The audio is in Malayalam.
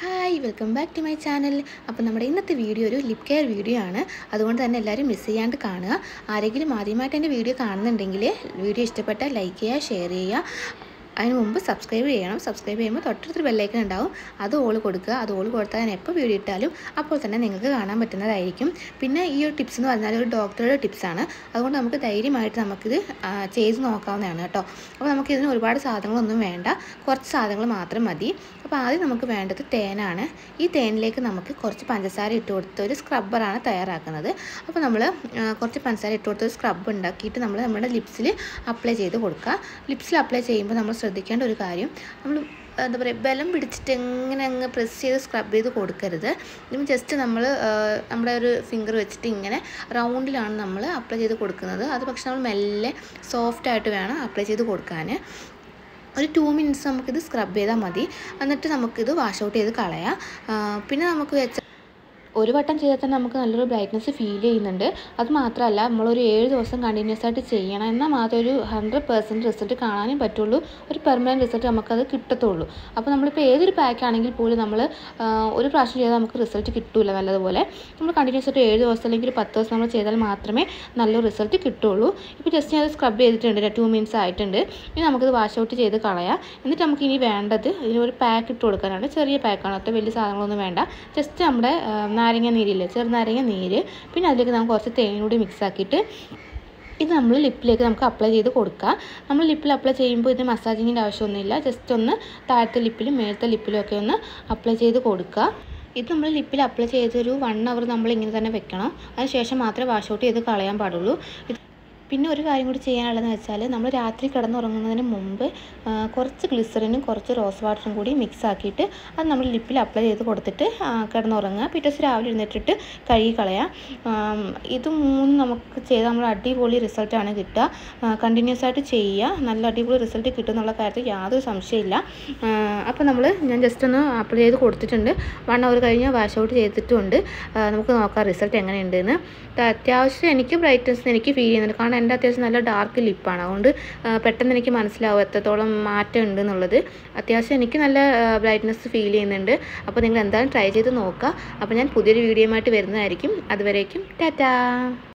Hi welcome back to my channel. അപ്പോൾ നമ്മുടെ ഇന്നത്തെ വീഡിയോ ഒരു ലിപ് കെയർ വീഡിയോ ആണ്. അതുകൊണ്ട് തന്നെ എല്ലാവരും മിസ് ചെയ്യാണ്ട് കാണുക. ആരെങ്കിലും ആദ്യമായിട്ട് എൻ്റെ വീഡിയോ കാണുന്നുണ്ടെങ്കിൽ വീഡിയോ ഇഷ്ടപ്പെട്ടാൽ ലൈക്ക് ചെയ്യുക, ഷെയർ ചെയ്യുക. അതിന് മുമ്പ് സബ്സ്ക്രൈബ് ചെയ്യണം. സബ്സ്ക്രൈബ് ചെയ്യുമ്പോൾ തൊട്ടടുത്തൊരു ബെല്ലൈക്കൺ ഉണ്ടാവും, അത് ഓൾ കൊടുക്കുക. അത് ഓൾ കൊടുത്താൽ ഞാൻ എപ്പോൾ വീഡിയോ ഇട്ടാലും അപ്പോൾ തന്നെ നിങ്ങൾക്ക് കാണാൻ പറ്റുന്നതായിരിക്കും. പിന്നെ ഈ ഒരു ടിപ്സ് എന്ന് പറഞ്ഞാൽ ഒരു ഡോക്ടറുടെ ടിപ്സാണ്. അതുകൊണ്ട് നമുക്ക് ധൈര്യമായിട്ട് നമുക്കിത് ചെയ്ത് നോക്കാവുന്നതാണ് കേട്ടോ. അപ്പോൾ നമുക്കിതിന് ഒരുപാട് സാധനങ്ങളൊന്നും വേണ്ട, കുറച്ച് സാധനങ്ങൾ മാത്രം മതി. അപ്പോൾ ആദ്യം നമുക്ക് വേണ്ടത് തേനാണ്. ഈ തേനിലേക്ക് നമുക്ക് കുറച്ച് പഞ്ചസാര ഇട്ട് കൊടുത്ത ഒരു സ്ക്രബ്ബറാണ് തയ്യാറാക്കുന്നത്. അപ്പോൾ നമ്മൾ കുറച്ച് പഞ്ചസാര ഇട്ട് കൊടുത്ത ഒരു സ്ക്രബ്ബ് ഉണ്ടാക്കിയിട്ട് നമ്മുടെ ലിപ്സിൽ അപ്ലൈ ചെയ്ത് കൊടുക്കുക. ലിപ്സിൽ അപ്ലൈ ചെയ്യുമ്പോൾ നമ്മൾ ശ്രദ്ധിക്കേണ്ട ഒരു കാര്യം, നമ്മൾ എന്താ പറയുക, ബലം പിടിച്ചിട്ട് എങ്ങനെ അങ്ങ് പ്രസ് ചെയ്ത് സ്ക്രബ് ചെയ്ത് കൊടുക്കരുത്. ഇതിന് ജസ്റ്റ് നമ്മുടെ ഒരു ഫിംഗർ വെച്ചിട്ട് ഇങ്ങനെ റൗണ്ടിലാണ് നമ്മൾ അപ്ലൈ ചെയ്ത് കൊടുക്കുന്നത്. അത് പക്ഷെ നമ്മൾ മെല്ലെ സോഫ്റ്റായിട്ട് വേണം അപ്ലൈ ചെയ്ത് കൊടുക്കാൻ. ഒരു 2 മിനിറ്റ്സ് നമുക്കിത് സ്ക്രബ് ചെയ്താൽ മതി. എന്നിട്ട് നമുക്കിത് വാഷ് ഔട്ട് ചെയ്ത് കളയാം. പിന്നെ നമുക്ക് ഒരു വട്ടം ചെയ്താൽ തന്നെ നമുക്ക് നല്ലൊരു ബ്രൈറ്റ്നസ് ഫീൽ ചെയ്യുന്നുണ്ട്. അത് മാത്രമല്ല, നമ്മളൊരു 7 ദിവസം കണ്ടിന്യൂസ് ആയിട്ട് ചെയ്യണം. എന്നാൽ മാത്രമേ ഒരു 100% റിസൾട്ട് കാണാനും പറ്റുള്ളൂ, ഒരു പെർമനൻറ്റ് റിസൾട്ട് നമുക്കത് കിട്ടത്തുള്ളൂ. അപ്പോൾ നമ്മളിപ്പോൾ ഏതൊരു പാക്ക് ആണെങ്കിൽ പോലും നമ്മൾ ഒരു പ്രാവശ്യം ചെയ്താൽ നമുക്ക് റിസൾട്ട് കിട്ടില്ല നല്ലതുപോലെ. നമ്മൾ കണ്ടിന്യൂസ് ആയിട്ട് 7 ദിവസം അല്ലെങ്കിൽ 10 ദിവസം നമ്മൾ ചെയ്താൽ മാത്രമേ നല്ലൊരു റിസൾട്ട് കിട്ടുള്ളൂ. ഇപ്പോൾ ജസ്റ്റ് ഞാൻ സ്ക്രബ് ചെയ്തിട്ടുണ്ട്, 2 മിനിറ്റ്സ് ആയിട്ടുണ്ട്. ഇനി നമുക്കിത് വാഷ് ഔട്ട് ചെയ്ത് കളയാം. എന്നിട്ട് നമുക്ക് ഇനി വേണ്ടത് ഇതിനൊരു പാക്ക് ഇട്ട് കൊടുക്കാനാണ്. ചെറിയ പാക്കാണ്, അത്ര വലിയ സാധനങ്ങളൊന്നും വേണ്ട. ജസ്റ്റ് നമ്മുടെ നാരങ്ങ നീരില്ലേ, ചെറുനാരങ്ങ നീര്, പിന്നെ അതിലേക്ക് നമുക്ക് കുറച്ച് തേൻ കൂടി മിക്സ് ആക്കിയിട്ട് ഇത് നമ്മൾ ലിപ്പിലേക്ക് നമുക്ക് അപ്ലൈ ചെയ്ത് കൊടുക്കുക. നമ്മൾ ലിപ്പിൽ അപ്ലൈ ചെയ്യുമ്പോൾ ഇത് മസാജിങ്ങിൻ്റെ ആവശ്യമൊന്നുമില്ല. ജസ്റ്റ് ഒന്ന് താഴത്തെ ലിപ്പിലും മേലത്തെ ലിപ്പിലും ഒക്കെ ഒന്ന് അപ്ലൈ ചെയ്ത് കൊടുക്കുക. ഇത് നമ്മൾ ലിപ്പിൽ അപ്ലൈ ചെയ്തൊരു 1 അവർ നമ്മൾ ഇങ്ങനെ തന്നെ വെക്കണം. അതിനുശേഷം മാത്രമേ വാഷ് ഔട്ട് ചെയ്ത് കളയാൻ പാടുള്ളൂ. പിന്നെ ഒരു കാര്യം കൂടി ചെയ്യാനുള്ളതെന്ന് വെച്ചാൽ, നമ്മൾ രാത്രി കിടന്നുറങ്ങുന്നതിന് മുമ്പ് കുറച്ച് ഗ്ലിസറിനും കുറച്ച് റോസ് വാട്ടറും കൂടി മിക്സ് ആക്കിയിട്ട് അത് നമ്മൾ ലിപ്പിൽ അപ്ലൈ ചെയ്ത് കൊടുത്തിട്ട് കിടന്നുറങ്ങുക. പിറ്റേ ദിവസം രാവിലെ എഴുന്നേറ്റിട്ട് കഴുകി കളയാം. ഇത് 3 നമുക്ക് ചെയ്താൽ നമ്മൾ അടിപൊളി റിസൾട്ടാണ് കിട്ടുക. കണ്ടിന്യൂസ് ആയിട്ട് ചെയ്യുക, നല്ല അടിപൊളി റിസൾട്ട് കിട്ടും എന്നുള്ള കാര്യത്തിൽ യാതൊരു സംശയമില്ല. അപ്പോൾ ഞാൻ ജസ്റ്റ് ഒന്ന് അപ്ലൈ ചെയ്ത് കൊടുത്തിട്ടുണ്ട്. 1 അവർ കഴിഞ്ഞ് വാഷ് ഔട്ട് ചെയ്തിട്ടുമുണ്ട്. നമുക്ക് നോക്കാം റിസൾട്ട് എങ്ങനെയുണ്ടെന്ന്. അത്യാവശ്യം എനിക്ക് ബ്രൈറ്റ്നസ് എനിക്ക് ഫീൽ ചെയ്യുന്നുണ്ട്. കാരണം എൻ്റെ അത്യാവശ്യം നല്ല ഡാർക്ക് ലിപ്പാണ്. അതുകൊണ്ട് പെട്ടെന്ന് എനിക്ക് മനസ്സിലാവും എത്രത്തോളം മാറ്റം ഉണ്ട് എന്നുള്ളത്. അത്യാവശ്യം എനിക്ക് നല്ല ബ്രൈറ്റ്നസ് ഫീൽ ചെയ്യുന്നുണ്ട്. അപ്പോൾ നിങ്ങൾ എന്തായാലും ട്രൈ ചെയ്ത് നോക്കുക. അപ്പോൾ ഞാൻ പുതിയൊരു വീഡിയോയുമായിട്ട് വരുന്നതായിരിക്കും. അതുവരേക്കും ടാറ്റാ.